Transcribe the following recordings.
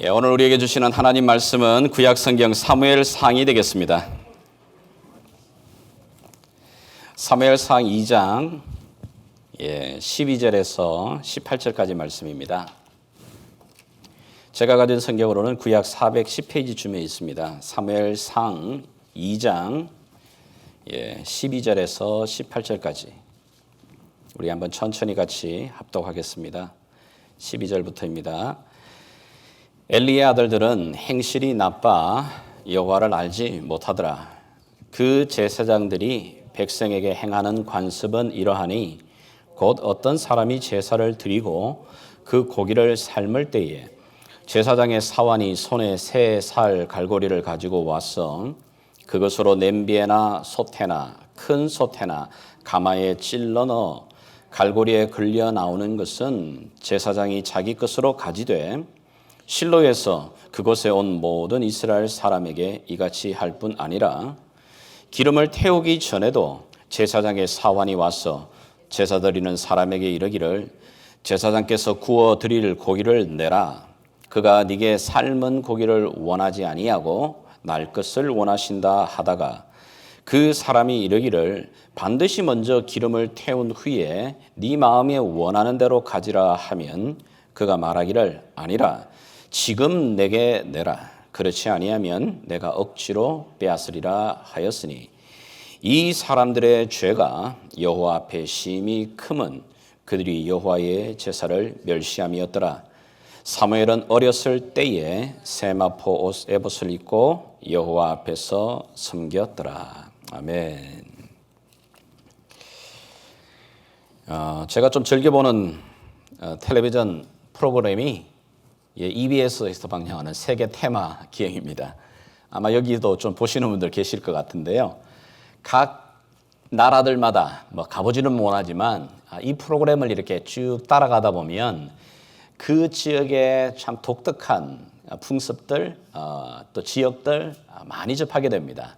오늘 우리에게 주시는 하나님 말씀은 구약 성경 사무엘상이 되겠습니다. 사무엘상 2장 12절에서 18절까지 말씀입니다. 제가 가진 성경으로는 구약 410페이지쯤에 있습니다. 사무엘상 2장 12절에서 18절까지 우리 한번 천천히 같이 합독하겠습니다. 12절부터입니다. 엘리의 아들들은 행실이 나빠 여호와를 알지 못하더라. 그 제사장들이 백성에게 행하는 관습은 이러하니 곧 어떤 사람이 제사를 드리고 그 고기를 삶을 때에 제사장의 사환이 손에 새 살 갈고리를 가지고 와서 그것으로 냄비에나 솥에나 큰 솥에나 가마에 찔러 넣어 갈고리에 걸려 나오는 것은 제사장이 자기 것으로 가지되 실로에서 그곳에 온 모든 이스라엘 사람에게 이같이 할 뿐 아니라 기름을 태우기 전에도 제사장의 사환이 와서 제사 드리는 사람에게 이르기를 제사장께서 구워 드릴 고기를 내라. 그가 네게 삶은 고기를 원하지 아니하고 날 것을 원하신다 하다가 그 사람이 이르기를 반드시 먼저 기름을 태운 후에 네 마음에 원하는 대로 가지라 하면 그가 말하기를 아니라 지금 내게 내라. 그렇지 아니하면 내가 억지로 빼앗으리라 하였으니 이 사람들의 죄가 여호와 앞에 심히 크면 그들이 여호와의 제사를 멸시함이었더라. 사무엘은 어렸을 때에 세마포 옷 에봇을 입고 여호와 앞에서 섬겼더라. 아멘. 제가 좀 즐겨보는 텔레비전 프로그램이 EBS에서 방영하는 세계 테마 기행입니다. 아마 여기도 좀 보시는 분들 계실 것 같은데요. 각 나라들마다 가보지는 못하지만 이 프로그램을 이렇게 쭉 따라가다 보면 그 지역의 참 독특한 풍습들, 또 지역들 많이 접하게 됩니다.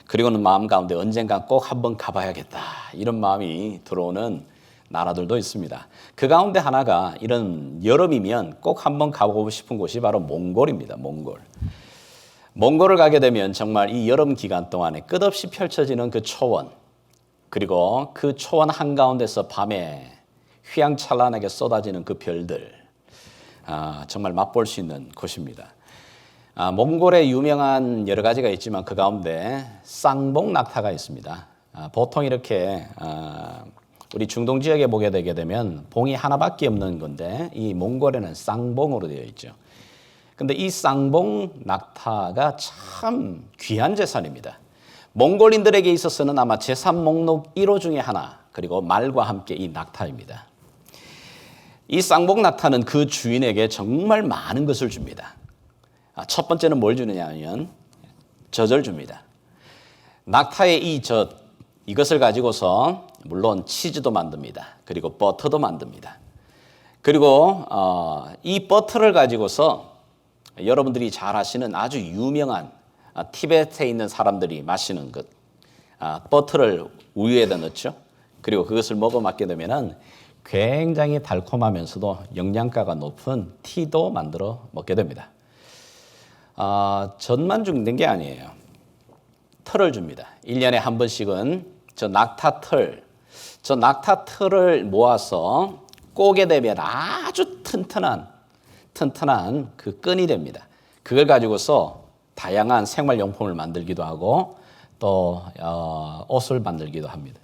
그리고는 마음 가운데 언젠가 꼭 한번 가봐야겠다 이런 마음이 들어오는 나라들도 있습니다. 그 가운데 하나가 이런 여름이면 꼭 한번 가보고 싶은 곳이 바로 몽골입니다. 몽골을 가게 되면 정말 이 여름 기간 동안에 끝없이 펼쳐지는 그 초원, 그리고 그 초원 한가운데서 밤에 휘황찬란하게 쏟아지는 그 별들, 정말 맛볼 수 있는 곳입니다. 몽골에 유명한 여러 가지가 있지만 그 가운데 쌍봉 낙타가 있습니다. 보통 이렇게 우리 중동 지역에 보게 되게 되면 봉이 하나밖에 없는 건데 이 몽골에는 쌍봉으로 되어 있죠. 근데 이 쌍봉 낙타가 참 귀한 재산입니다. 몽골인들에게 있어서는 아마 재산 목록 1호 중에 하나, 그리고 말과 함께 이 낙타입니다. 이 쌍봉 낙타는 그 주인에게 정말 많은 것을 줍니다. 첫 번째는 뭘 주느냐 하면 젖을 줍니다. 낙타의 이 젖, 이것을 가지고서 물론 치즈도 만듭니다. 그리고 버터도 만듭니다. 그리고 이 버터를 가지고서 여러분들이 잘 아시는 아주 유명한 티베트에 있는 사람들이 마시는 것, 버터를 우유에다 넣죠. 그리고 그것을 먹어 맞게 되면은 굉장히 달콤하면서도 영양가가 높은 티도 만들어 먹게 됩니다. 젖만 주는 게 아니에요. 털을 줍니다. 1년에 한 번씩은 저 낙타 털을 모아서 꼬게 되면 아주 튼튼한 그 끈이 됩니다. 그걸 가지고서 다양한 생활용품을 만들기도 하고 또 옷을 만들기도 합니다.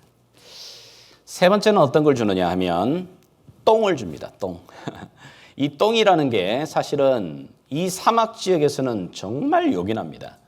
세 번째는 어떤 걸 주느냐 하면 똥을 줍니다. 똥. 이 똥이라는 게 사실은 이 사막 지역에서는 정말 요긴합니다.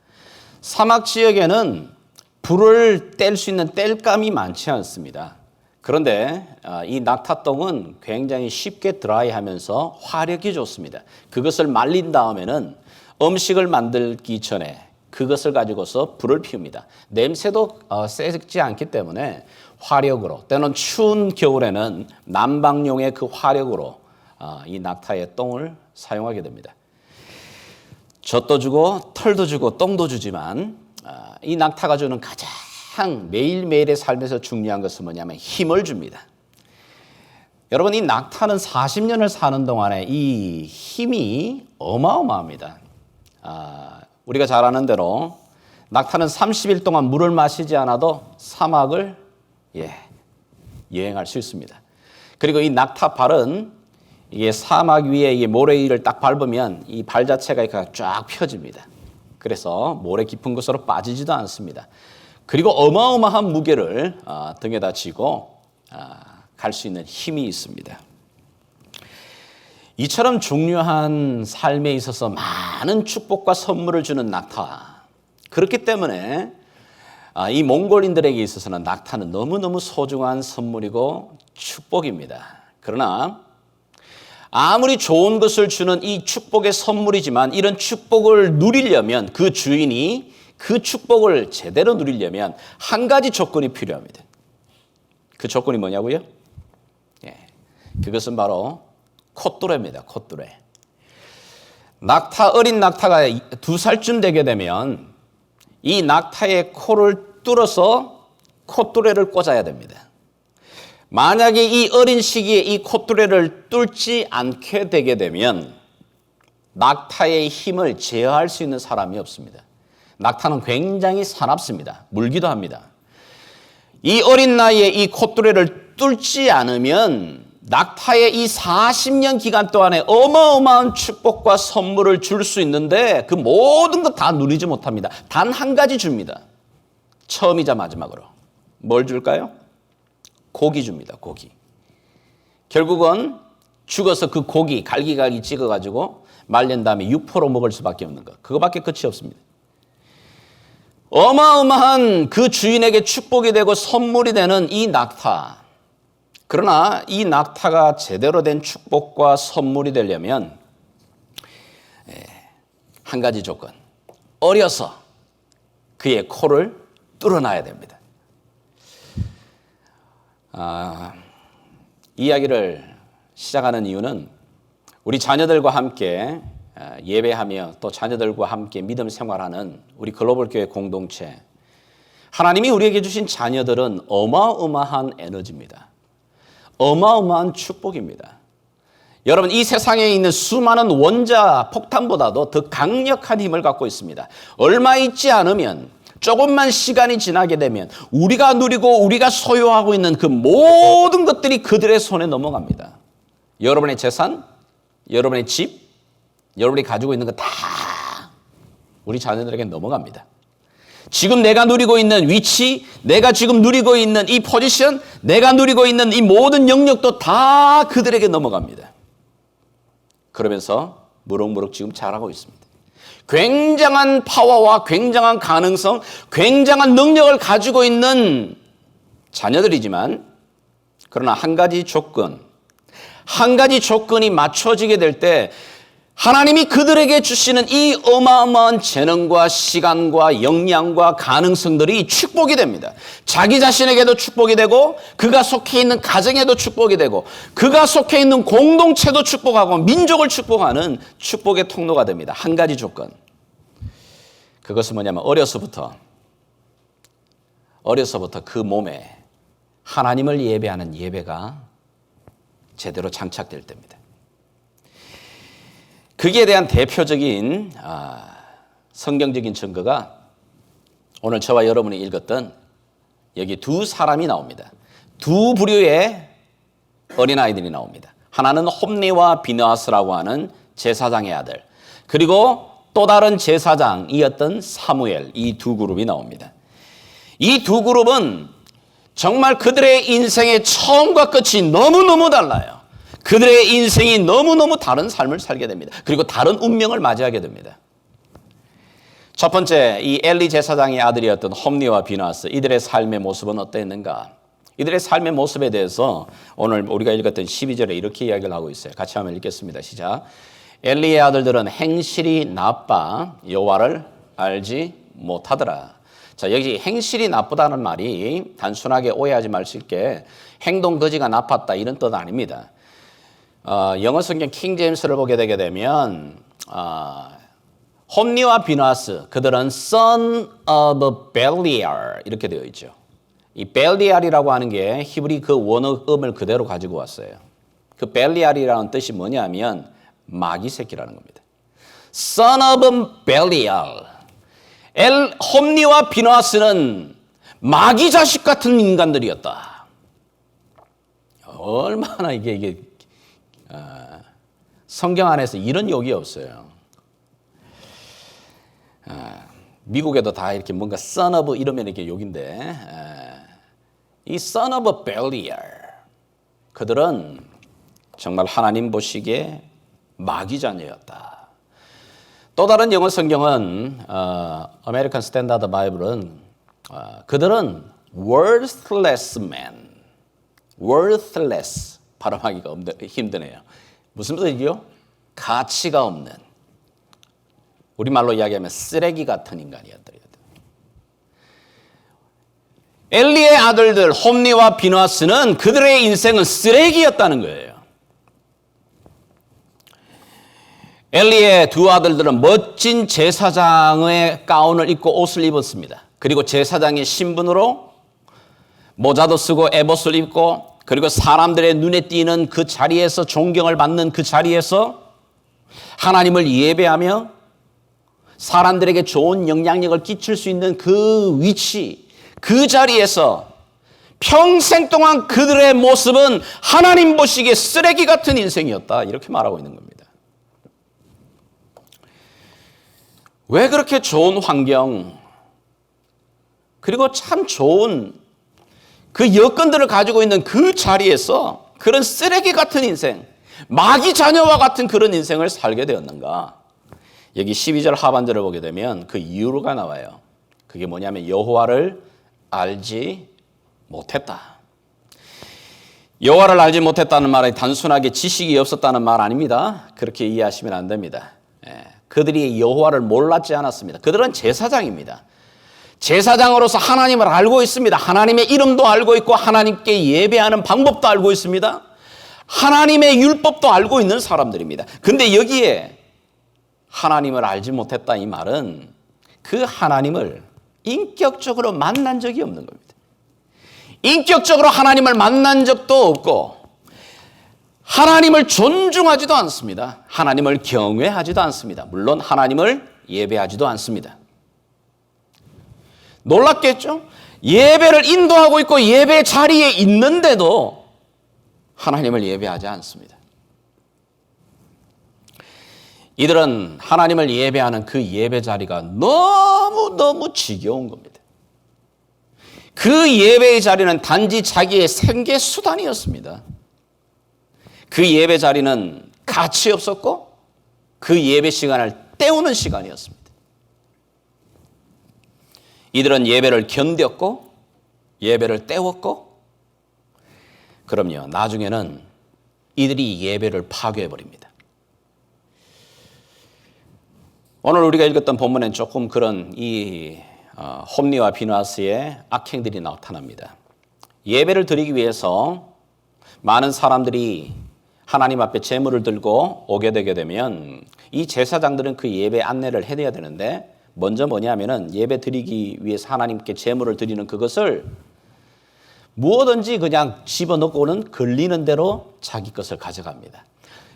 사막 지역에는 불을 뗄 수 있는 뗄감이 많지 않습니다. 그런데 이 낙타똥은 굉장히 쉽게 드라이하면서 화력이 좋습니다. 그것을 말린 다음에는 음식을 만들기 전에 그것을 가지고서 불을 피웁니다. 냄새도 세지 않기 때문에 화력으로, 때는 추운 겨울에는 난방용의 그 화력으로 이 낙타의 똥을 사용하게 됩니다. 젖도 주고 털도 주고 똥도 주지만 이 낙타가 주는 가장 매일매일의 삶에서 중요한 것은 뭐냐면 힘을 줍니다. 여러분, 이 낙타는 40년을 사는 동안에 이 힘이 어마어마합니다. 우리가 잘 아는 대로 낙타는 30일 동안 물을 마시지 않아도 사막을 여행할 수 있습니다. 그리고 이 낙타 발은 이게 사막 위에 이 모래 위를 딱 밟으면 이 발 자체가 이렇게 쫙 펴집니다. 그래서 모래 깊은 곳으로 빠지지도 않습니다. 그리고 어마어마한 무게를 등에다 지고 갈 수 있는 힘이 있습니다. 이처럼 중요한 삶에 있어서 많은 축복과 선물을 주는 낙타. 그렇기 때문에 이 몽골인들에게 있어서는 낙타는 너무너무 소중한 선물이고 축복입니다. 그러나 아무리 좋은 것을 주는 이 축복의 선물이지만 이런 축복을 누리려면 그 주인이 그 축복을 제대로 누리려면 한 가지 조건이 필요합니다. 그 조건이 뭐냐고요? 그것은 바로 콧뚜레입니다. 콧뚜레. 어린 낙타가 2살쯤 되게 되면 이 낙타의 코를 뚫어서 콧뚜레를 꽂아야 됩니다. 만약에 이 어린 시기에 이 콧뚜레를 뚫지 않게 되게 되면 낙타의 힘을 제어할 수 있는 사람이 없습니다. 낙타는 굉장히 사납습니다. 물기도 합니다. 이 어린 나이에 이 콧뚜레를 뚫지 않으면 낙타의 이 40년 기간 동안에 어마어마한 축복과 선물을 줄 수 있는데 그 모든 것 다 누리지 못합니다. 단 한 가지 줍니다. 처음이자 마지막으로. 뭘 줄까요? 고기 줍니다. 고기. 결국은 죽어서 그 고기 갈기갈기 찍어가지고 말린 다음에 육포로 먹을 수밖에 없는 것. 그거밖에 끝이 없습니다. 어마어마한 그 주인에게 축복이 되고 선물이 되는 이 낙타. 그러나 이 낙타가 제대로 된 축복과 선물이 되려면 한 가지 조건. 어려서 그의 코를 뚫어놔야 됩니다. 이야기를 시작하는 이유는 우리 자녀들과 함께 예배하며 또 자녀들과 함께 믿음 생활하는 우리 글로벌 교회 공동체. 하나님이 우리에게 주신 자녀들은 어마어마한 에너지입니다. 어마어마한 축복입니다. 여러분, 이 세상에 있는 수많은 원자 폭탄보다도 더 강력한 힘을 갖고 있습니다. 얼마 있지 않으면 조금만 시간이 지나게 되면 우리가 누리고 우리가 소유하고 있는 그 모든 것들이 그들의 손에 넘어갑니다. 여러분의 재산, 여러분의 집, 여러분이 가지고 있는 거 다 우리 자녀들에게 넘어갑니다. 지금 내가 누리고 있는 위치, 내가 지금 누리고 있는 이 포지션, 내가 누리고 있는 이 모든 영역도 다 그들에게 넘어갑니다. 그러면서 무럭무럭 지금 잘하고 있습니다. 굉장한 파워와 굉장한 가능성, 굉장한 능력을 가지고 있는 자녀들이지만 그러나 한 가지 조건이 맞춰지게 될 때 하나님이 그들에게 주시는 이 어마어마한 재능과 시간과 역량과 가능성들이 축복이 됩니다. 자기 자신에게도 축복이 되고 그가 속해 있는 가정에도 축복이 되고 그가 속해 있는 공동체도 축복하고 민족을 축복하는 축복의 통로가 됩니다. 한 가지 조건. 그것은 뭐냐면 어려서부터 그 몸에 하나님을 예배하는 예배가 제대로 장착될 때입니다. 거기에 대한 대표적인 성경적인 증거가 오늘 저와 여러분이 읽었던 여기 두 사람이 나옵니다. 두 부류의 어린아이들이 나옵니다. 하나는 홈니와 비느하스라고 하는 제사장의 아들, 그리고 또 다른 제사장이었던 사무엘, 이 두 그룹이 나옵니다. 이 두 그룹은 정말 그들의 인생의 처음과 끝이 너무너무 달라요. 그들의 인생이 너무너무 다른 삶을 살게 됩니다. 그리고 다른 운명을 맞이하게 됩니다. 첫 번째, 이 엘리 제사장의 아들이었던 홈니와 비느하스, 이들의 삶의 모습은 어떠했는가? 이들의 삶의 모습에 대해서 오늘 우리가 읽었던 12절에 이렇게 이야기를 하고 있어요. 같이 한번 읽겠습니다. 시작. 엘리의 아들들은 행실이 나빠 여호와를 알지 못하더라. 자, 여기 행실이 나쁘다는 말이 단순하게 오해하지 마실게 행동 거지가 나빴다 이런 뜻 아닙니다. 영어 성경 킹 제임스를 보게 되게 되면 홈니와 비느하스 그들은 son of Belial 이렇게 되어 있죠. 이 벨리알이라고 하는 게 히브리 그 원어음을 그대로 가지고 왔어요. 그 벨리알이라는 뜻이 뭐냐면 마귀 새끼라는 겁니다. Son of Belial. 홈니와 비나스는 마귀 자식 같은 인간들이었다. 얼마나 이게 성경 안에서 이런 욕이 없어요. 미국에도 다 이렇게 뭔가 son of 이러면 이렇게 욕인데 이 son of Belial 그들은 정말 하나님 보시기에 마귀 자녀였다. 또 다른 영어 성경은 아메리칸 스탠다드 바이블은 그들은 worthless men, worthless 발음하기가 힘드네요. 무슨 뜻이요? 가치가 없는, 우리말로 이야기하면 쓰레기 같은 인간이었더라. 엘리의 아들들 홈니와 비나스는 그들의 인생은 쓰레기였다는 거예요. 엘리의 두 아들들은 멋진 제사장의 가운을 입고 옷을 입었습니다. 그리고 제사장의 신분으로 모자도 쓰고 에봇을 입고 그리고 사람들의 눈에 띄는 그 자리에서 존경을 받는 그 자리에서 하나님을 예배하며 사람들에게 좋은 영향력을 끼칠 수 있는 그 위치, 그 자리에서 평생 동안 그들의 모습은 하나님 보시기에 쓰레기 같은 인생이었다. 이렇게 말하고 있는 겁니다. 왜 그렇게 좋은 환경, 그리고 참 좋은 그 여건들을 가지고 있는 그 자리에서 그런 쓰레기 같은 인생, 마귀 자녀와 같은 그런 인생을 살게 되었는가? 여기 12절 하반절을 보게 되면 그 이유가 나와요. 그게 뭐냐면 여호와를 알지 못했다. 여호와를 알지 못했다는 말이 단순하게 지식이 없었다는 말 아닙니다. 그렇게 이해하시면 안 됩니다. 그들이 여호와를 몰랐지 않았습니다. 그들은 제사장입니다. 제사장으로서 하나님을 알고 있습니다. 하나님의 이름도 알고 있고 하나님께 예배하는 방법도 알고 있습니다. 하나님의 율법도 알고 있는 사람들입니다. 근데 여기에 하나님을 알지 못했다 이 말은 그 하나님을 인격적으로 만난 적이 없는 겁니다. 인격적으로 하나님을 만난 적도 없고 하나님을 존중하지도 않습니다. 하나님을 경외하지도 않습니다. 물론 하나님을 예배하지도 않습니다. 놀랍겠죠? 예배를 인도하고 있고 예배 자리에 있는데도 하나님을 예배하지 않습니다. 이들은 하나님을 예배하는 그 예배 자리가 너무너무 지겨운 겁니다. 그 예배의 자리는 단지 자기의 생계 수단이었습니다. 그 예배 자리는 가치 없었고 그 예배 시간을 때우는 시간이었습니다. 이들은 예배를 견뎠고 예배를 때웠고 그럼요, 나중에는 이들이 예배를 파괴해버립니다. 오늘 우리가 읽었던 본문엔 조금 그런 홈니와 비나스의 악행들이 나타납니다. 예배를 드리기 위해서 많은 사람들이 하나님 앞에 제물을 들고 오게 되게 되면 이 제사장들은 그 예배 안내를 해야 되는데 먼저 뭐냐면은 예배 드리기 위해서 하나님께 제물을 드리는 그것을 무엇든지 그냥 집어넣고는 걸리는 대로 자기 것을 가져갑니다.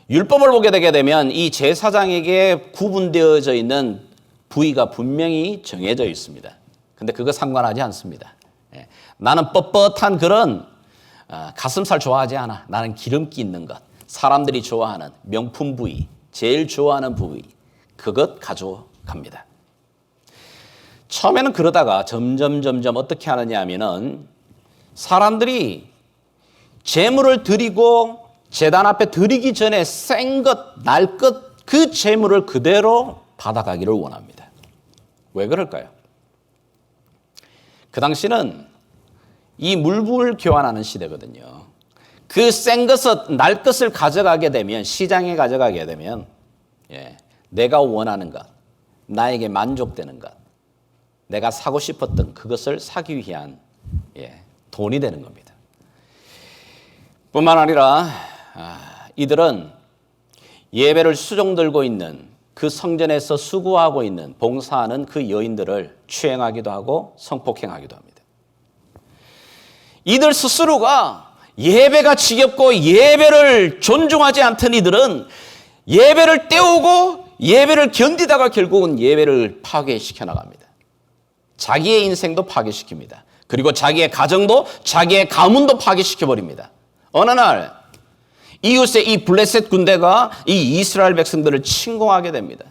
율법을 보게 되게 되면 이 제사장에게 구분되어져 있는 부위가 분명히 정해져 있습니다. 근데 그거 상관하지 않습니다. 나는 뻣뻣한 그런 가슴살 좋아하지 않아. 나는 기름기 있는 것, 사람들이 좋아하는 명품 부위, 제일 좋아하는 부위, 그것 가져갑니다. 처음에는 그러다가 점점 어떻게 하느냐 하면은 사람들이 제물을 드리고 제단 앞에 드리기 전에 생 것, 날 것, 그 제물을 그대로 받아가기를 원합니다. 왜 그럴까요? 그 당시는 이 물불 교환하는 시대거든요. 그 센 것을, 날 것을 가져가게 되면, 시장에 가져가게 되면 내가 원하는 것, 나에게 만족되는 것, 내가 사고 싶었던 그것을 사기 위한 돈이 되는 겁니다. 뿐만 아니라 이들은 예배를 수종 들고 있는 그 성전에서 수고하고 있는 봉사하는 그 여인들을 추행하기도 하고 성폭행하기도 합니다. 이들 스스로가 예배가 지겹고 예배를 존중하지 않던 이들은 예배를 때우고 예배를 견디다가 결국은 예배를 파괴시켜 나갑니다. 자기의 인생도 파괴시킵니다. 그리고 자기의 가정도 자기의 가문도 파괴시켜 버립니다. 어느 날 이웃의 이 블레셋 군대가 이 이스라엘 백성들을 침공하게 됩니다.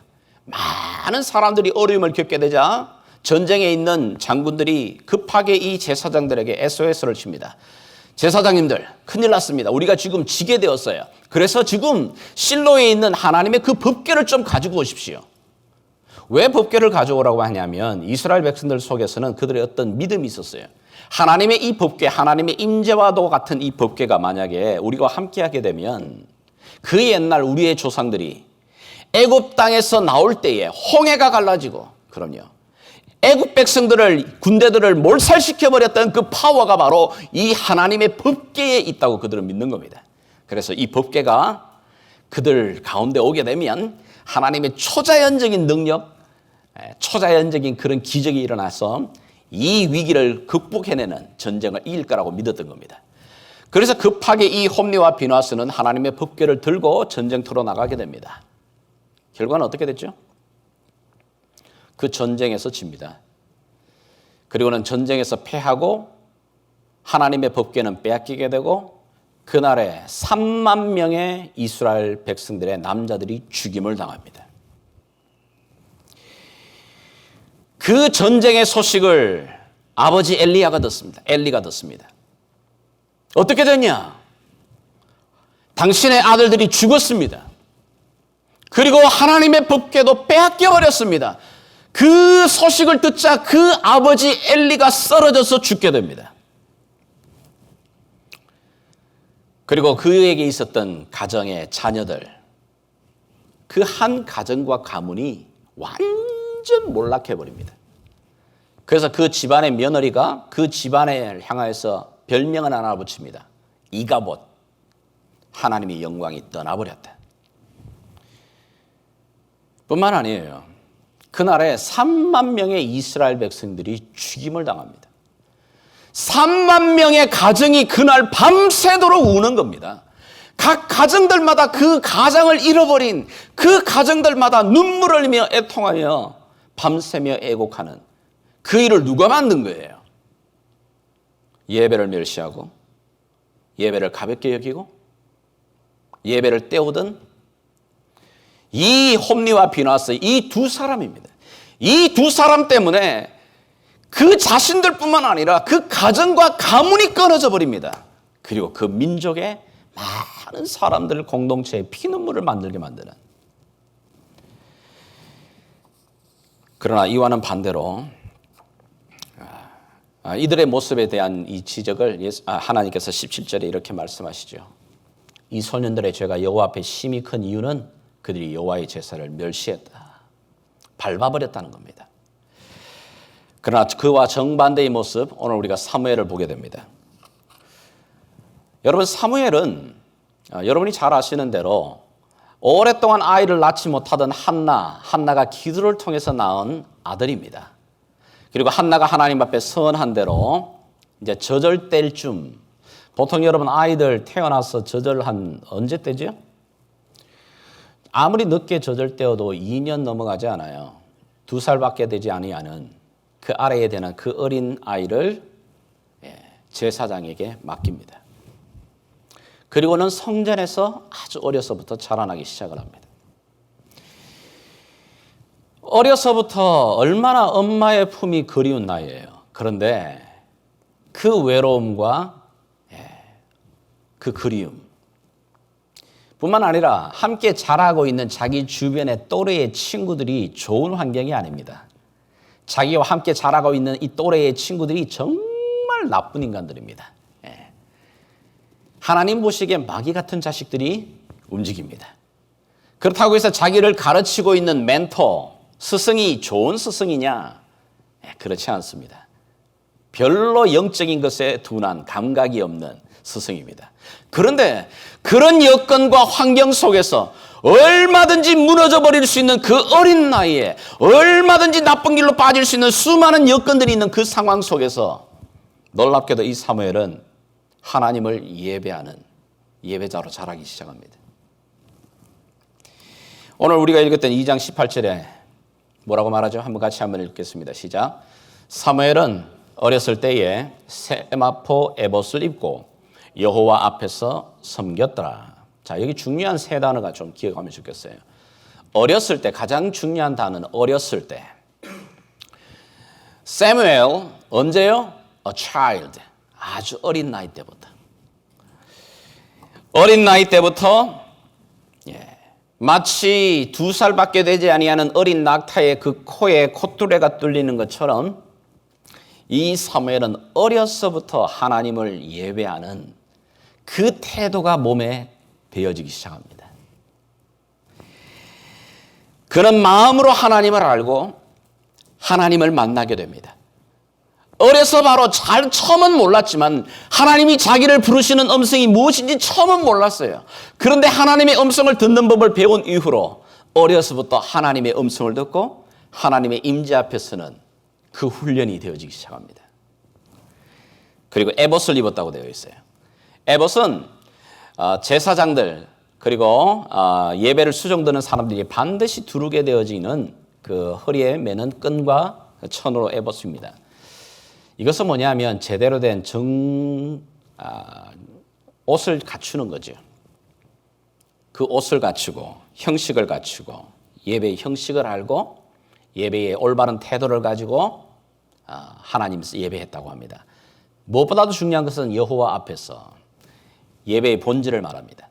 많은 사람들이 어려움을 겪게 되자 전쟁에 있는 장군들이 급하게 이 제사장들에게 SOS를 칩니다. 제사장님들, 큰일 났습니다. 우리가 지금 지게 되었어요. 그래서 지금 실로에 있는 하나님의 그 법궤를 좀 가지고 오십시오. 왜 법궤를 가져오라고 하냐면 이스라엘 백성들 속에서는 그들의 어떤 믿음이 있었어요. 하나님의 이 법궤, 하나님의 임재와도 같은 이 법궤가 만약에 우리가 함께하게 되면 그 옛날 우리의 조상들이 애굽 땅에서 나올 때에 홍해가 갈라지고, 그럼요, 애굽 백성들을, 군대들을 몰살시켜버렸던 그 파워가 바로 이 하나님의 법궤에 있다고 그들은 믿는 겁니다. 그래서 이 법궤가 그들 가운데 오게 되면 하나님의 초자연적인 능력, 초자연적인 그런 기적이 일어나서 이 위기를 극복해내는 전쟁을 이길 거라고 믿었던 겁니다. 그래서 급하게 이 홈리와 비나스는 하나님의 법궤를 들고 전쟁터로 나가게 됩니다. 결과는 어떻게 됐죠? 그 전쟁에서 집니다. 그리고는 전쟁에서 패하고 하나님의 법궤는 빼앗기게 되고 그날에 3만 명의 이스라엘 백성들의 남자들이 죽임을 당합니다. 그 전쟁의 소식을 아버지 엘리가 듣습니다. 어떻게 됐냐? 당신의 아들들이 죽었습니다. 그리고 하나님의 법궤도 빼앗겨 버렸습니다. 그 소식을 듣자 그 아버지 엘리가 쓰러져서 죽게 됩니다. 그리고 그에게 있었던 가정의 자녀들, 그 한 가정과 가문이 완전 몰락해 버립니다. 그래서 그 집안의 며느리가 그 집안을 향하여서 별명을 하나 붙입니다. 이가봇, 하나님의 영광이 떠나버렸다. 뿐만 아니에요. 그날에 3만 명의 이스라엘 백성들이 죽임을 당합니다. 3만 명의 가정이 그날 밤새도록 우는 겁니다. 각 가정들마다 그 가장을 잃어버린 그 가정들마다 눈물을 흘리며 애통하며 밤새며 애곡하는 그 일을 누가 만든 거예요? 예배를 멸시하고 예배를 가볍게 여기고 예배를 때우던 이 홈리와 비나스, 이 두 사람입니다. 이 두 사람 때문에 그 자신들뿐만 아니라 그 가정과 가문이 끊어져 버립니다. 그리고 그 민족의 많은 사람들 공동체에 피눈물을 만들게 만드는. 그러나 이와는 반대로 이들의 모습에 대한 이 지적을 하나님께서 17절에 이렇게 말씀하시죠. 이 소년들의 죄가 여호와 앞에 심히 큰 이유는 그들이 여호와의 제사를 멸시했다, 밟아버렸다는 겁니다. 그러나 그와 정반대의 모습, 오늘 우리가 사무엘을 보게 됩니다. 여러분, 사무엘은 여러분이 잘 아시는 대로 오랫동안 아이를 낳지 못하던 한나가 기도를 통해서 낳은 아들입니다. 그리고 한나가 하나님 앞에 선한 대로 이제 저절 때쯤, 보통 여러분 아이들 태어나서 저절 한 언제 때죠? 아무리 늦게 저절 때어도 2년 넘어가지 않아요. 2살밖에 되지 아니하는 그 아래에 되는 그 어린 아이를 제사장에게 맡깁니다. 그리고는 성전에서 아주 어려서부터 자라나기 시작을 합니다. 어려서부터 얼마나 엄마의 품이 그리운 나이예요. 그런데 그 외로움과 그 그리움 뿐만 아니라 함께 자라고 있는 자기 주변의 또래의 친구들이 좋은 환경이 아닙니다. 자기와 함께 자라고 있는 이 또래의 친구들이 정말 나쁜 인간들입니다. 하나님 보시기에 마귀 같은 자식들이 움직입니다. 그렇다고 해서 자기를 가르치고 있는 멘토, 스승이 좋은 스승이냐? 그렇지 않습니다. 별로 영적인 것에 둔한 감각이 없는 스승입니다. 그런데 그런 여건과 환경 속에서 얼마든지 무너져 버릴 수 있는 그 어린 나이에 얼마든지 나쁜 길로 빠질 수 있는 수많은 여건들이 있는 그 상황 속에서 놀랍게도 이 사무엘은 하나님을 예배하는 예배자로 자라기 시작합니다. 오늘 우리가 읽었던 2장 18절에 뭐라고 말하죠? 한번 읽겠습니다. 시작. 사무엘은 어렸을 때에 세마포 에봇을 입고 여호와 앞에서 섬겼더라. 자, 여기 중요한 세 단어가 좀 기억하면 좋겠어요. 어렸을 때, 가장 중요한 단어는 어렸을 때. 사무엘, 언제요? A child. 아주 어린 나이 때부터. 어린 나이 때부터 마치 2살밖에 되지 아니하는 어린 낙타의 그 코에 콧뚜레가 뚫리는 것처럼 이 사무엘은 어려서부터 하나님을 예배하는 그 태도가 몸에 배어지기 시작합니다. 그는 마음으로 하나님을 알고 하나님을 만나게 됩니다. 어려서 바로 처음은 몰랐지만 하나님이 자기를 부르시는 음성이 무엇인지 처음은 몰랐어요. 그런데 하나님의 음성을 듣는 법을 배운 이후로 어려서부터 하나님의 음성을 듣고 하나님의 임재 앞에서는 그 훈련이 되어지기 시작합니다. 그리고 에봇을 입었다고 되어 있어요. 에봇은 제사장들 그리고 예배를 수종드는 사람들이 반드시 두르게 되어지는 그 허리에 매는 끈과 천으로 에봇입니다. 이것은 뭐냐면 제대로 된 옷을 갖추는 거죠. 그 옷을 갖추고 형식을 갖추고 예배의 형식을 알고 예배의 올바른 태도를 가지고 하나님 예배했다고 합니다. 무엇보다도 중요한 것은 여호와 앞에서 예배의 본질을 말합니다.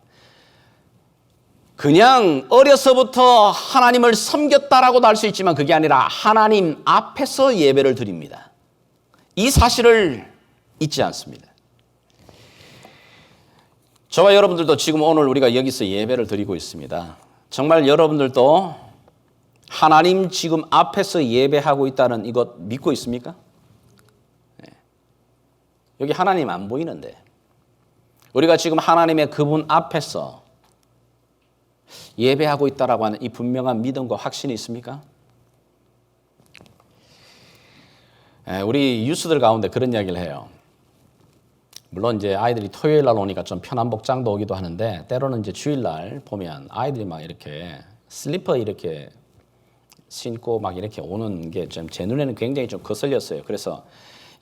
그냥 어려서부터 하나님을 섬겼다라고도 할 수 있지만 그게 아니라 하나님 앞에서 예배를 드립니다. 이 사실을 잊지 않습니다. 저와 여러분들도 지금 오늘 우리가 여기서 예배를 드리고 있습니다. 정말 여러분들도 하나님 지금 앞에서 예배하고 있다는 이것 믿고 있습니까? 여기 하나님 안 보이는데 우리가 지금 하나님의 그분 앞에서 예배하고 있다라고 하는 이 분명한 믿음과 확신이 있습니까? 우리 유스들 가운데 그런 이야기를 해요. 물론 이제 아이들이 토요일 날 오니까 좀 편한 복장도 오기도 하는데 때로는 이제 주일 날 보면 아이들이 막 이렇게 슬리퍼 이렇게 신고 막 이렇게 오는 게 좀 제 눈에는 굉장히 좀 거슬렸어요. 그래서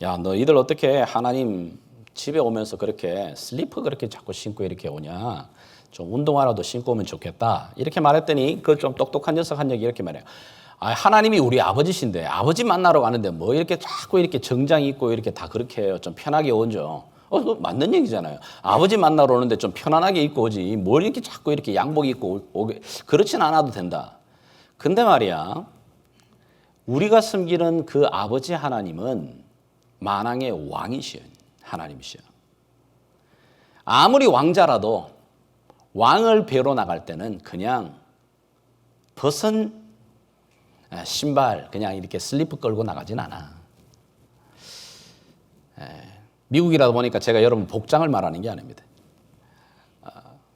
야, 너희들 어떻게 하나님 집에 오면서 그렇게 슬리퍼 그렇게 자꾸 신고 이렇게 오냐? 좀 운동화라도 신고 오면 좋겠다. 이렇게 말했더니 그 좀 똑똑한 녀석 한 녀석이 이렇게 말해요. 하나님이 우리 아버지신데 아버지 만나러 가는데 뭐 이렇게 자꾸 이렇게 정장 입고 이렇게 다 그렇게 해요. 좀 편하게 오죠. 맞는 얘기잖아요. 아버지 만나러 오는데 좀 편안하게 입고 오지. 뭘 이렇게 자꾸 이렇게 양복 입고 오게. 그렇진 않아도 된다. 근데 말이야. 우리가 섬기는 그 아버지 하나님은 만왕의 왕이시여. 하나님이시여. 아무리 왕자라도 왕을 뵈러 나갈 때는 그냥 벗은 신발 그냥 이렇게 슬리퍼 끌고 나가진 않아. 미국이라다 보니까 제가 여러분 복장을 말하는 게 아닙니다.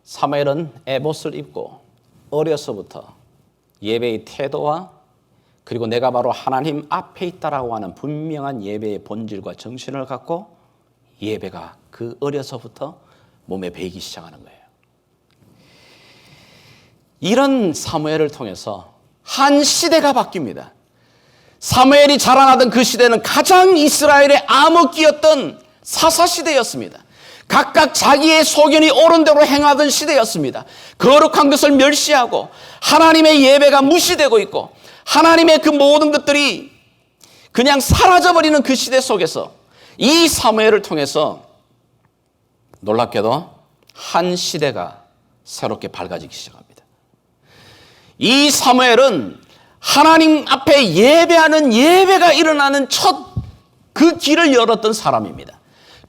사무엘은 에봇을 입고 어려서부터 예배의 태도와 그리고 내가 바로 하나님 앞에 있다라고 하는 분명한 예배의 본질과 정신을 갖고 예배가 그 어려서부터 몸에 배이기 시작하는 거예요. 이런 사무엘을 통해서 한 시대가 바뀝니다. 사무엘이 자라나던 그 시대는 가장 이스라엘의 암흑기였던 사사시대였습니다. 각각 자기의 소견이 옳은 대로 행하던 시대였습니다. 거룩한 것을 멸시하고 하나님의 예배가 무시되고 있고 하나님의 그 모든 것들이 그냥 사라져버리는 그 시대 속에서 이 사무엘을 통해서 놀랍게도 한 시대가 새롭게 밝아지기 시작합니다. 이 사무엘은 하나님 앞에 예배하는 예배가 일어나는 첫 그 길을 열었던 사람입니다.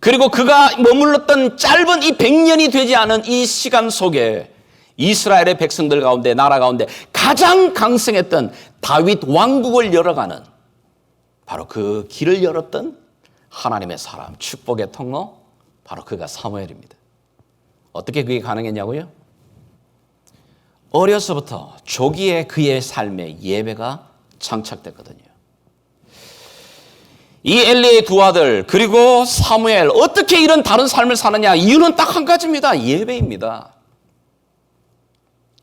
그리고 그가 머물렀던 짧은 이 100년이 되지 않은 이 시간 속에 이스라엘의 백성들 가운데 나라 가운데 가장 강성했던 다윗 왕국을 열어가는 바로 그 길을 열었던 하나님의 사람, 축복의 통로, 바로 그가 사무엘입니다. 어떻게 그게 가능했냐고요? 어려서부터 조기에 그의 삶에 예배가 장착됐거든요. 이 엘리의 두 아들 그리고 사무엘 어떻게 이런 다른 삶을 사느냐? 이유는 딱 한 가지입니다. 예배입니다.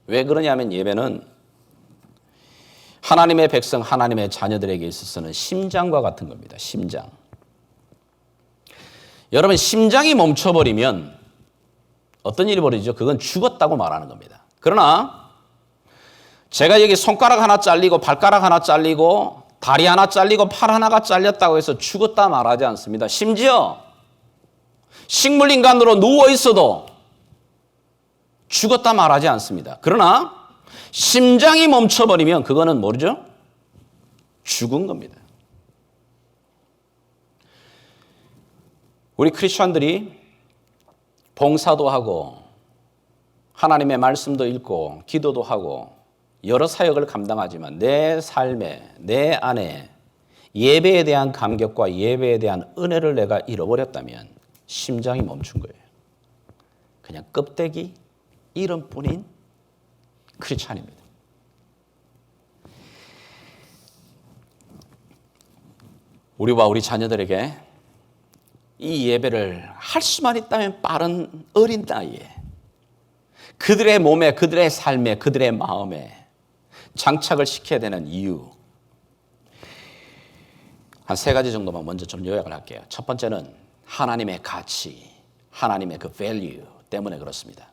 왜 그러냐면 예배는 하나님의 백성, 하나님의 자녀들에게 있어서는 심장과 같은 겁니다. 심장. 여러분, 심장이 멈춰버리면 어떤 일이 벌어지죠? 그건 죽었다고 말하는 겁니다. 그러나 제가 여기 손가락 하나 잘리고 발가락 하나 잘리고 다리 하나 잘리고 팔 하나가 잘렸다고 해서 죽었다 말하지 않습니다. 심지어 식물인간으로 누워 있어도 죽었다 말하지 않습니다. 그러나 심장이 멈춰버리면 그거는 뭐죠? 죽은 겁니다. 우리 크리스천들이 봉사도 하고 하나님의 말씀도 읽고 기도도 하고 여러 사역을 감당하지만 내 삶에, 내 안에 예배에 대한 감격과 예배에 대한 은혜를 내가 잃어버렸다면 심장이 멈춘 거예요. 그냥 껍데기 이름뿐인 크리스찬입니다. 우리와 우리 자녀들에게 이 예배를 할 수만 있다면 빠른 어린 나이에 그들의 몸에, 그들의 삶에, 그들의 마음에 장착을 시켜야 되는 이유 한 세 가지 정도만 먼저 좀 요약을 할게요. 첫 번째는 하나님의 가치, 하나님의 그 value 때문에 그렇습니다.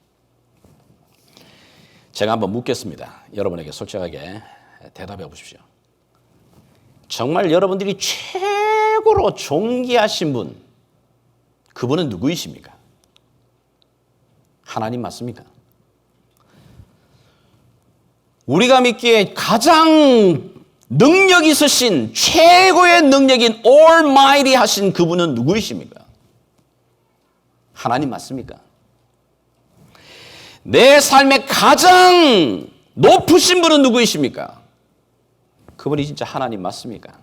제가 한번 묻겠습니다. 여러분에게 솔직하게 대답해 보십시오. 정말 여러분들이 최고로 존귀하신 분, 그분은 누구이십니까? 하나님 맞습니까? 우리가 믿기에 가장 능력 있으신 최고의 능력인 Almighty 하신 그분은 누구이십니까? 하나님 맞습니까? 내 삶의 가장 높으신 분은 누구이십니까? 그분이 진짜 하나님 맞습니까?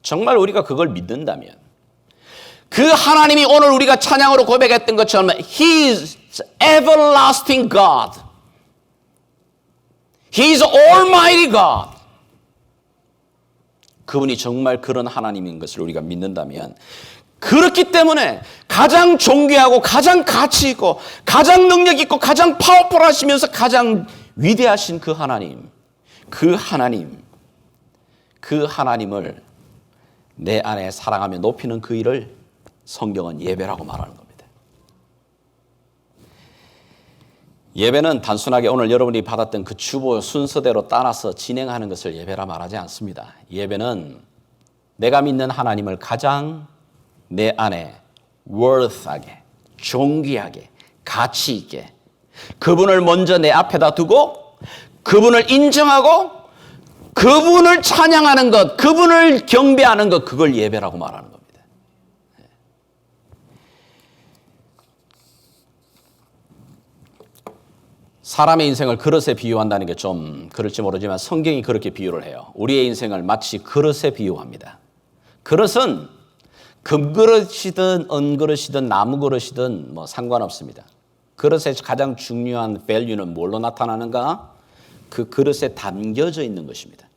정말 우리가 그걸 믿는다면 그 하나님이 오늘 우리가 찬양으로 고백했던 것처럼 He is everlasting God. He is Almighty God. 그분이 정말 그런 하나님인 것을 우리가 믿는다면 그렇기 때문에 가장 존귀하고 가장 가치 있고 가장 능력 있고 가장 파워풀하시면서 가장 위대하신 그 하나님을 내 안에 사랑하며 높이는 그 일을 성경은 예배라고 말하는 겁니다. 예배는 단순하게 오늘 여러분이 받았던 그 주보 순서대로 따라서 진행하는 것을 예배라 말하지 않습니다. 예배는 내가 믿는 하나님을 가장 내 안에 worth하게, 존귀하게, 가치 있게 그분을 먼저 내 앞에다 두고 그분을 인정하고 그분을 찬양하는 것, 그분을 경배하는 것, 그걸 예배라고 말하는 겁니다. 사람의 인생을 그릇에 비유한다는 게 좀 그럴지 모르지만 성경이 그렇게 비유를 해요. 우리의 인생을 마치 그릇에 비유합니다. 그릇은 금그릇이든 은그릇이든 나무그릇이든 뭐 상관없습니다. 그릇의 가장 중요한 value는 뭘로 나타나는가? 그 그릇에 담겨져 있는 것입니다.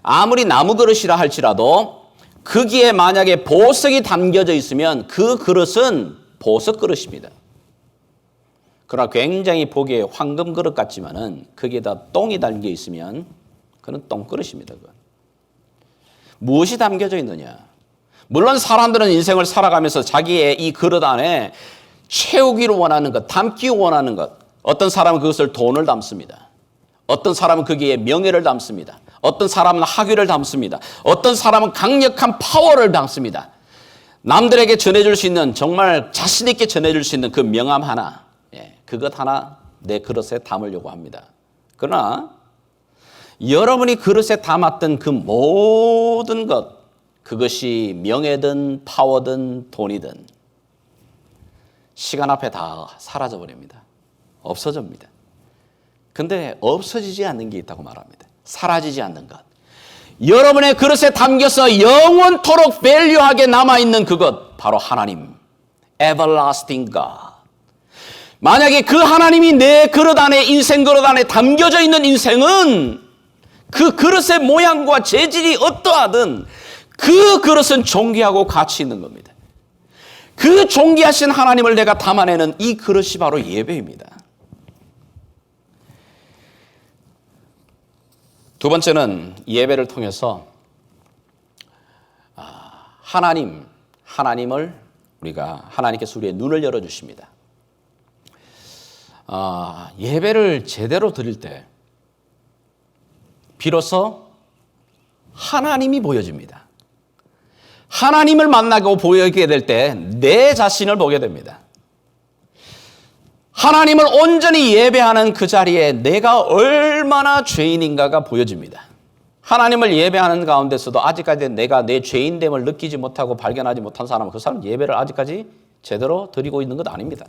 아무리 나무그릇이라 할지라도 거기에 만약에 보석이 담겨져 있으면 그 그릇은 보석 그릇입니다. 그러나 굉장히 보기에 황금 그릇 같지만은 거기에다 똥이 담겨 있으면 그건 똥 그릇입니다. 그건. 무엇이 담겨져 있느냐? 물론 사람들은 인생을 살아가면서 자기의 이 그릇 안에 채우기를 원하는 것, 담기 원하는 것. 어떤 사람은 그것을 돈을 담습니다. 어떤 사람은 거기에 명예를 담습니다. 어떤 사람은 학위를 담습니다. 어떤 사람은 강력한 파워를 담습니다. 남들에게 전해줄 수 있는 정말 자신 있게 전해줄 수 있는 그 명함 하나, 그것 하나 내 그릇에 담으려고 합니다. 그러나 여러분이 그릇에 담았던 그 모든 것, 그것이 명예든 파워든 돈이든 시간 앞에 다 사라져 버립니다. 없어집니다. 근데 없어지지 않는 게 있다고 말합니다. 사라지지 않는 것. 여러분의 그릇에 담겨서 영원토록 밸류하게 남아있는 그것, 바로 하나님, everlasting God. 만약에 그 하나님이 내 그릇 안에, 인생 그릇 안에 담겨져 있는 인생은 그 그릇의 모양과 재질이 어떠하든 그 그릇은 존귀하고 가치 있는 겁니다. 그 존귀하신 하나님을 내가 담아내는 이 그릇이 바로 예배입니다. 두 번째는 예배를 통해서 하나님을 하나님께서 우리의 눈을 열어주십니다. 예배를 제대로 드릴 때 비로소 하나님이 보여집니다. 하나님을 만나고 보이게 될 때 내 자신을 보게 됩니다. 하나님을 온전히 예배하는 그 자리에 내가 얼마나 죄인인가가 보여집니다. 하나님을 예배하는 가운데서도 아직까지 내가 내 죄인됨을 느끼지 못하고 발견하지 못한 사람은 그 사람 예배를 아직까지 제대로 드리고 있는 것 아닙니다.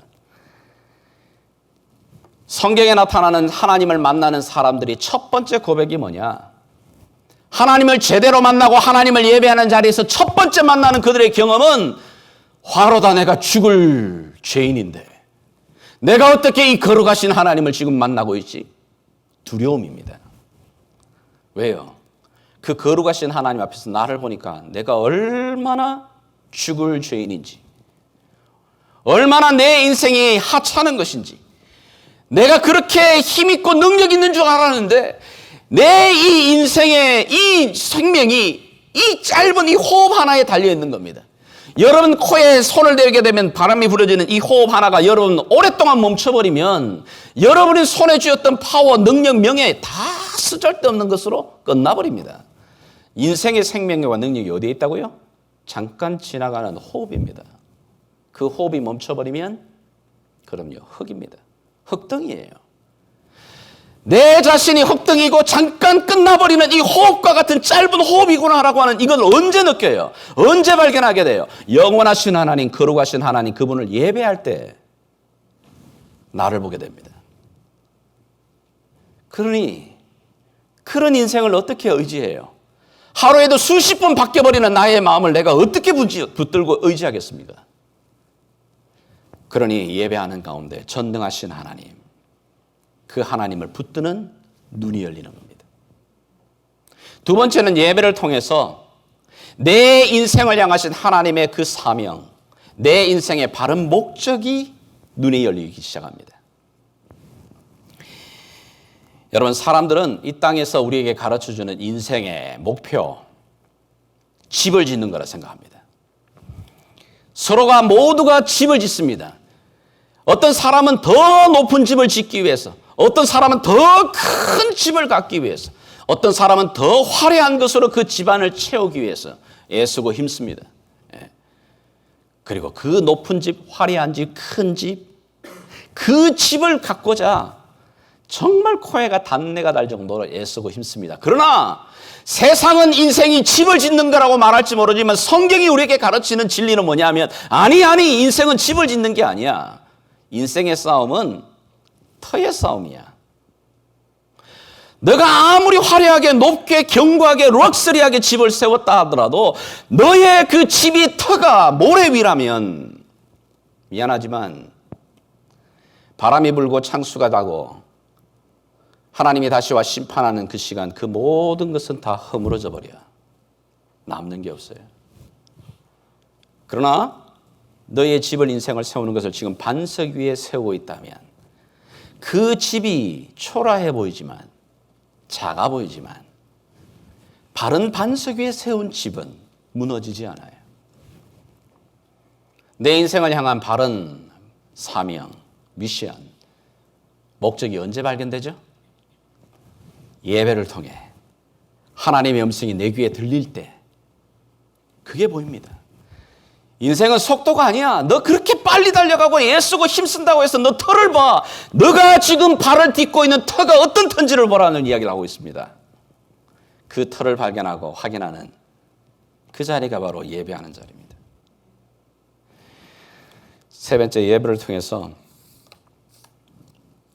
성경에 나타나는 하나님을 만나는 사람들이 첫 번째 고백이 뭐냐? 하나님을 제대로 만나고 하나님을 예배하는 자리에서 첫 번째 만나는 그들의 경험은 화로다 내가 죽을 죄인인데 내가 어떻게 이 거룩하신 하나님을 지금 만나고 있지? 두려움입니다. 왜요? 그 거룩하신 하나님 앞에서 나를 보니까 내가 얼마나 죽을 죄인인지, 얼마나 내 인생이 하찮은 것인지, 내가 그렇게 힘있고 능력 있는 줄 알았는데 내 이 인생의 이 생명이 이 짧은 이 호흡 하나에 달려있는 겁니다. 여러분 코에 손을 대게 되면 바람이 불어지는 이 호흡 하나가 여러분 오랫동안 멈춰버리면 여러분이 손에 쥐었던 파워, 능력, 명예 다 쓰잘데없는 것으로 끝나버립니다. 인생의 생명력과 능력이 어디에 있다고요? 잠깐 지나가는 호흡입니다. 그 호흡이 멈춰버리면 그럼요, 흙입니다. 흙덩이에요. 내 자신이 흙덩이고 잠깐 끝나버리는 이 호흡과 같은 짧은 호흡이구나라고 하는 이걸 언제 느껴요? 언제 발견하게 돼요? 영원하신 하나님, 거룩하신 하나님, 그분을 예배할 때 나를 보게 됩니다. 그러니 그런 인생을 어떻게 의지해요? 하루에도 수십 번 바뀌어버리는 나의 마음을 내가 어떻게 붙들고 의지하겠습니까? 그러니 예배하는 가운데 전능하신 하나님, 그 하나님을 붙드는 눈이 열리는 겁니다. 두 번째는 예배를 통해서 내 인생을 향하신 하나님의 그 사명, 내 인생의 바른 목적이 눈에 열리기 시작합니다. 여러분, 사람들은 이 땅에서 우리에게 가르쳐주는 인생의 목표, 집을 짓는 거라 생각합니다. 서로가 모두가 집을 짓습니다. 어떤 사람은 더 높은 집을 짓기 위해서, 어떤 사람은 더 큰 집을 갖기 위해서, 어떤 사람은 더 화려한 것으로 그 집안을 채우기 위해서 애쓰고 힘씁니다. 그리고 그 높은 집, 화려한 집, 큰 집, 그 집을 갖고자 정말 코에가 단내가 날 정도로 애쓰고 힘씁니다. 그러나 세상은 인생이 집을 짓는 거라고 말할지 모르지만 성경이 우리에게 가르치는 진리는 뭐냐면 아니 인생은 집을 짓는 게 아니야. 인생의 싸움은 터의 싸움이야. 너가 아무리 화려하게 높게 견고하게 럭셔리하게 집을 세웠다 하더라도 너의 그 집이 터가 모래 위라면 미안하지만 바람이 불고 창수가 나고 하나님이 다시 와 심판하는 그 시간 그 모든 것은 다 허물어져 버려. 남는 게 없어요. 그러나 너의 집을 인생을 세우는 것을 지금 반석 위에 세우고 있다면 그 집이 초라해 보이지만 작아 보이지만 바른 반석 위에 세운 집은 무너지지 않아요. 내 인생을 향한 바른 사명, 미션, 목적이 언제 발견되죠? 예배를 통해 하나님의 음성이 내 귀에 들릴 때 그게 보입니다. 인생은 속도가 아니야. 너 그렇게 빨리 달려가고 애쓰고 힘쓴다고 해서 너 터를 봐. 너가 지금 발을 딛고 있는 터가 어떤 터인지를 보라는 이야기를 하고 있습니다. 그 터를 발견하고 확인하는 그 자리가 바로 예배하는 자리입니다. 세 번째, 예배를 통해서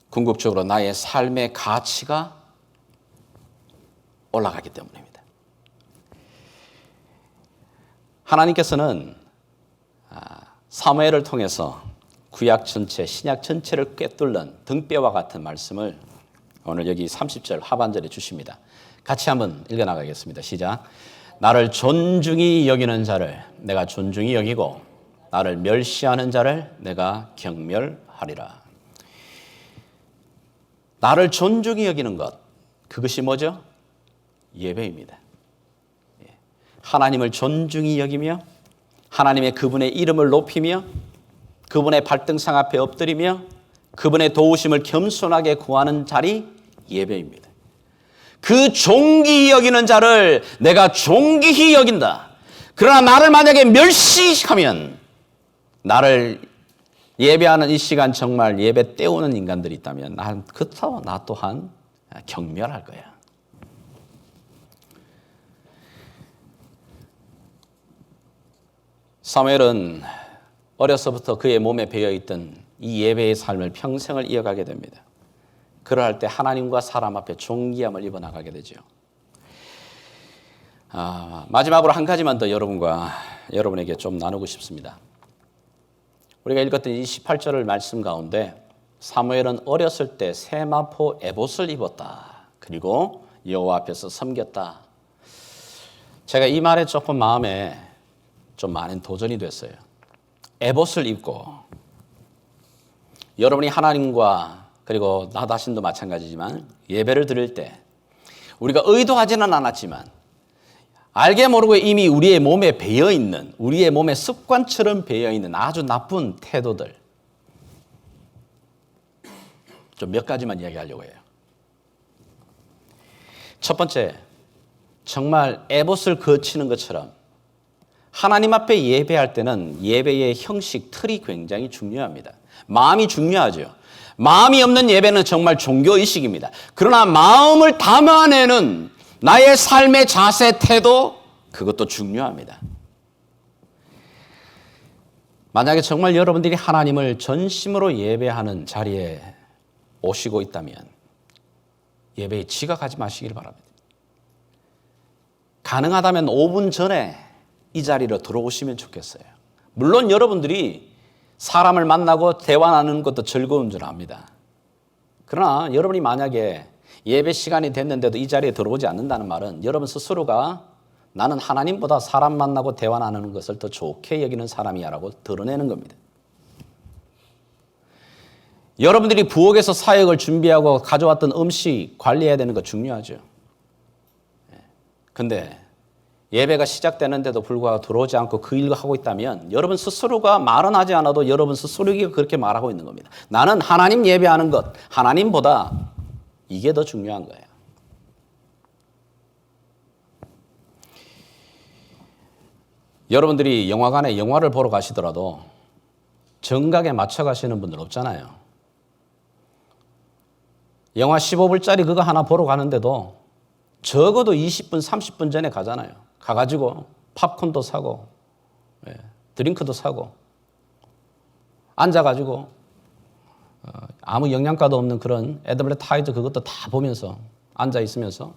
궁극적으로 나의 삶의 가치가 올라가기 때문입니다. 하나님께서는 사무엘을 통해서 구약 전체, 신약 전체를 꿰뚫는 등뼈와 같은 말씀을 오늘 여기 30절 하반절에 주십니다. 같이 한번 읽어나가겠습니다. 시작. 나를 존중히 여기는 자를 내가 존중히 여기고 나를 멸시하는 자를 내가 경멸하리라. 나를 존중히 여기는 것, 그것이 뭐죠? 예배입니다. 하나님을 존중히 여기며 하나님의 그분의 이름을 높이며 그분의 발등상 앞에 엎드리며 그분의 도우심을 겸손하게 구하는 자리, 예배입니다. 그 존귀히 여기는 자를 내가 존귀히 여긴다. 그러나 나를 만약에 멸시하면, 나를 예배하는 이 시간 정말 예배 때우는 인간들이 있다면 나 또한 경멸할 거야. 사무엘은 어려서부터 그의 몸에 배어있던 이 예배의 삶을 평생을 이어가게 됩니다. 그러할 때 하나님과 사람 앞에 존귀함을 입어나가게 되죠. 마지막으로 한 가지만 더 여러분에게 좀 나누고 싶습니다. 우리가 읽었던 이 18절의 말씀 가운데 사무엘은 어렸을 때 세마포 에봇을 입었다. 그리고 여호와 앞에서 섬겼다. 제가 이 말에 조금 마음에 좀 많은 도전이 됐어요. 에봇을 입고 여러분이 하나님과 그리고 나 자신도 마찬가지지만 예배를 드릴 때 우리가 의도하지는 않았지만 알게 모르고 이미 우리의 몸에 배어있는, 우리의 몸에 습관처럼 배어있는 아주 나쁜 태도들, 좀 몇 가지만 이야기하려고 해요. 첫 번째, 정말 에봇을 거치는 것처럼 하나님 앞에 예배할 때는 예배의 형식, 틀이 굉장히 중요합니다. 마음이 중요하죠. 마음이 없는 예배는 정말 종교의식입니다. 그러나 마음을 담아내는 나의 삶의 자세, 태도, 그것도 중요합니다. 만약에 정말 여러분들이 하나님을 전심으로 예배하는 자리에 오시고 있다면 예배에 지각하지 마시길 바랍니다. 가능하다면 5분 전에 이 자리로 들어오시면 좋겠어요. 물론 여러분들이 사람을 만나고 대화 나누는 것도 즐거운 줄 압니다. 그러나 여러분이 만약에 예배 시간이 됐는데도 이 자리에 들어오지 않는다는 말은 여러분 스스로가 나는 하나님보다 사람 만나고 대화 나누는 것을 더 좋게 여기는 사람이야 라고 드러내는 겁니다. 여러분들이 부엌에서 사역을 준비하고 가져왔던 음식 관리해야 되는 거 중요하죠. 근데 예배가 시작되는데도 불구하고 들어오지 않고 그 일을 하고 있다면 여러분 스스로가 말은 하지 않아도 여러분 스스로가 그렇게 말하고 있는 겁니다. 나는 하나님 예배하는 것, 하나님보다 이게 더 중요한 거예요. 여러분들이 영화관에 영화를 보러 가시더라도 정각에 맞춰 가시는 분들 없잖아요. 영화 15불짜리 그거 하나 보러 가는데도 적어도 20분, 30분 전에 가잖아요. 가가지고 팝콘도 사고 드링크도 사고 앉아가지고 아무 영양가도 없는 그런 애드버타이저 그것도 다 보면서 앉아 있으면서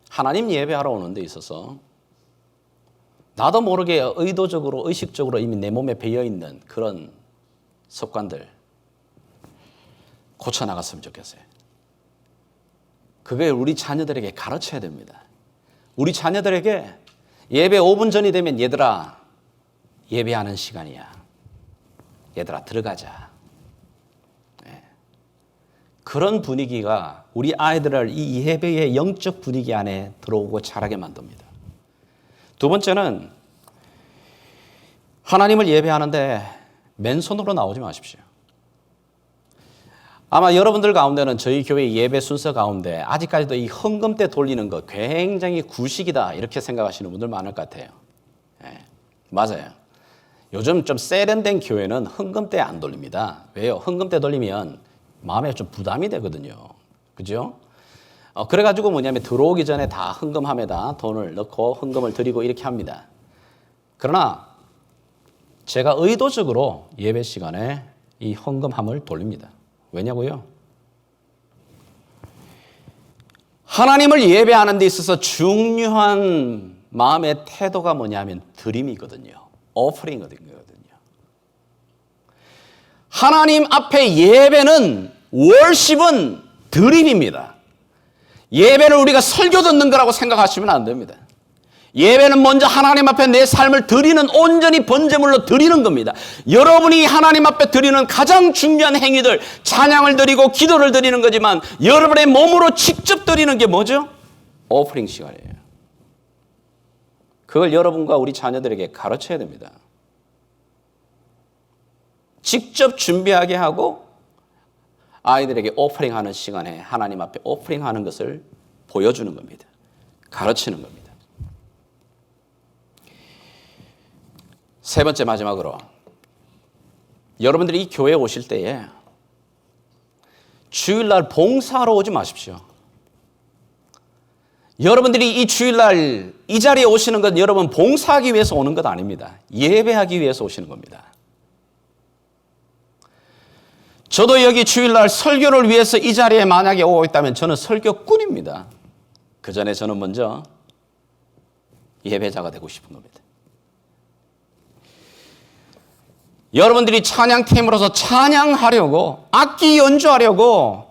하나님 예배하러 오는 데 있어서 나도 모르게 의도적으로 의식적으로 이미 내 몸에 배어있는 그런 습관들 고쳐나갔으면 좋겠어요. 그게 우리 자녀들에게 가르쳐야 됩니다. 우리 자녀들에게 예배 5분 전이 되면 얘들아 예배하는 시간이야. 얘들아 들어가자. 그런 분위기가 우리 아이들을 이 예배의 영적 분위기 안에 들어오고 자라게 만듭니다. 두 번째는 하나님을 예배하는데 맨손으로 나오지 마십시오. 아마 여러분들 가운데는 저희 교회 예배 순서 가운데 아직까지도 이 헌금대 돌리는 거 굉장히 구식이다 이렇게 생각하시는 분들 많을 것 같아요. 맞아요. 요즘 좀 세련된 교회는 헌금대 안 돌립니다. 왜요? 헌금대 돌리면 마음에 좀 부담이 되거든요. 그죠? 그래가지고 뭐냐면 들어오기 전에 다 헌금함에다 돈을 넣고 헌금을 드리고 이렇게 합니다. 그러나 제가 의도적으로 예배 시간에 이 헌금함을 돌립니다. 왜냐고요? 하나님을 예배하는 데 있어서 중요한 마음의 태도가 뭐냐면 드림이거든요. 오퍼링이거든요. 하나님 앞에 예배는 월십은 드림입니다. 예배를 우리가 설교 듣는 거라고 생각하시면 안 됩니다. 예배는 먼저 하나님 앞에 내 삶을 드리는, 온전히 번제물로 드리는 겁니다. 여러분이 하나님 앞에 드리는 가장 중요한 행위들, 찬양을 드리고 기도를 드리는 거지만 여러분의 몸으로 직접 드리는 게 뭐죠? 오프닝 시간이에요. 그걸 여러분과 우리 자녀들에게 가르쳐야 됩니다. 직접 준비하게 하고 아이들에게 오프닝하는 시간에 하나님 앞에 오프닝하는 것을 보여주는 겁니다. 가르치는 겁니다. 세 번째, 마지막으로 여러분들이 이 교회에 오실 때에 주일날 봉사하러 오지 마십시오. 여러분들이 이 주일날 이 자리에 오시는 건 여러분 봉사하기 위해서 오는 것 아닙니다. 예배하기 위해서 오시는 겁니다. 저도 여기 주일날 설교를 위해서 이 자리에 만약에 오고 있다면 저는 설교꾼입니다. 그 전에 저는 먼저 예배자가 되고 싶은 겁니다. 여러분들이 찬양팀으로서 찬양하려고, 악기 연주하려고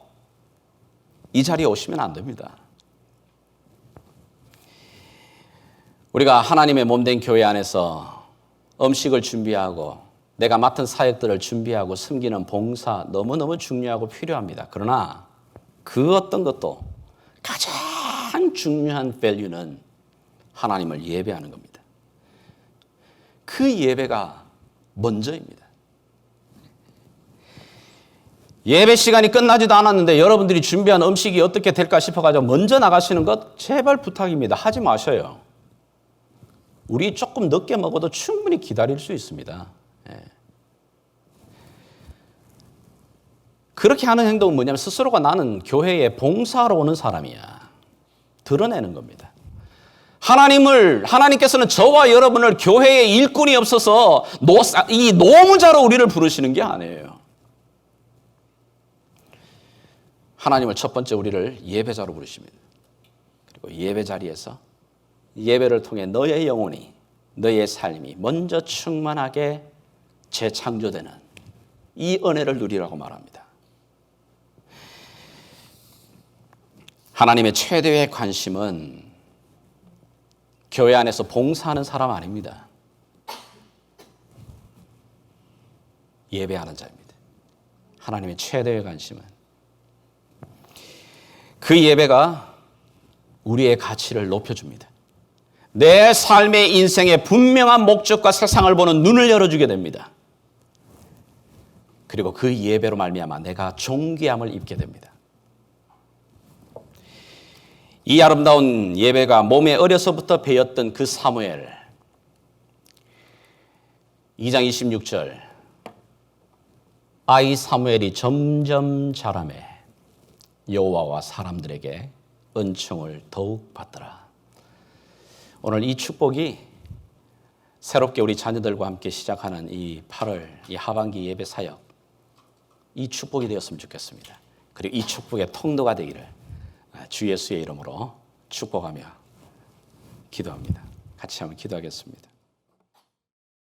이 자리에 오시면 안 됩니다. 우리가 하나님의 몸된 교회 안에서 음식을 준비하고 내가 맡은 사역들을 준비하고 섬기는 봉사 너무너무 중요하고 필요합니다. 그러나 그 어떤 것도 가장 중요한 밸류는 하나님을 예배하는 겁니다. 그 예배가 먼저입니다. 예배 시간이 끝나지도 않았는데 여러분들이 준비한 음식이 어떻게 될까 싶어가지고 먼저 나가시는 것 제발 부탁입니다. 하지 마셔요. 우리 조금 늦게 먹어도 충분히 기다릴 수 있습니다. 그렇게 하는 행동은 뭐냐면 스스로가 나는 교회에 봉사하러 오는 사람이야. 드러내는 겁니다. 하나님께서는 저와 여러분을 교회에 일꾼이 없어서 이 노무자로 우리를 부르시는 게 아니에요. 하나님을 첫 번째 우리를 예배자로 부르십니다. 그리고 예배 자리에서 예배를 통해 너의 영혼이, 너의 삶이 먼저 충만하게 재창조되는 이 은혜를 누리라고 말합니다. 하나님의 최대의 관심은 교회 안에서 봉사하는 사람 아닙니다. 예배하는 자입니다. 하나님의 최대의 관심은 그 예배가 우리의 가치를 높여줍니다. 내 삶의 인생의 분명한 목적과 세상을 보는 눈을 열어주게 됩니다. 그리고 그 예배로 말미암아 내가 존귀함을 입게 됩니다. 이 아름다운 예배가 몸에 어려서부터 배웠던 그 사무엘 2장 26절 아이 사무엘이 점점 자라매 여호와와 사람들에게 은총을 더욱 받더라. 오늘 이 축복이 새롭게 우리 자녀들과 함께 시작하는 이 8월 이 하반기 예배 사역 이 축복이 되었으면 좋겠습니다. 그리고 이 축복의 통로가 되기를 주 예수의 이름으로 축복하며 기도합니다. 같이 한번 기도하겠습니다.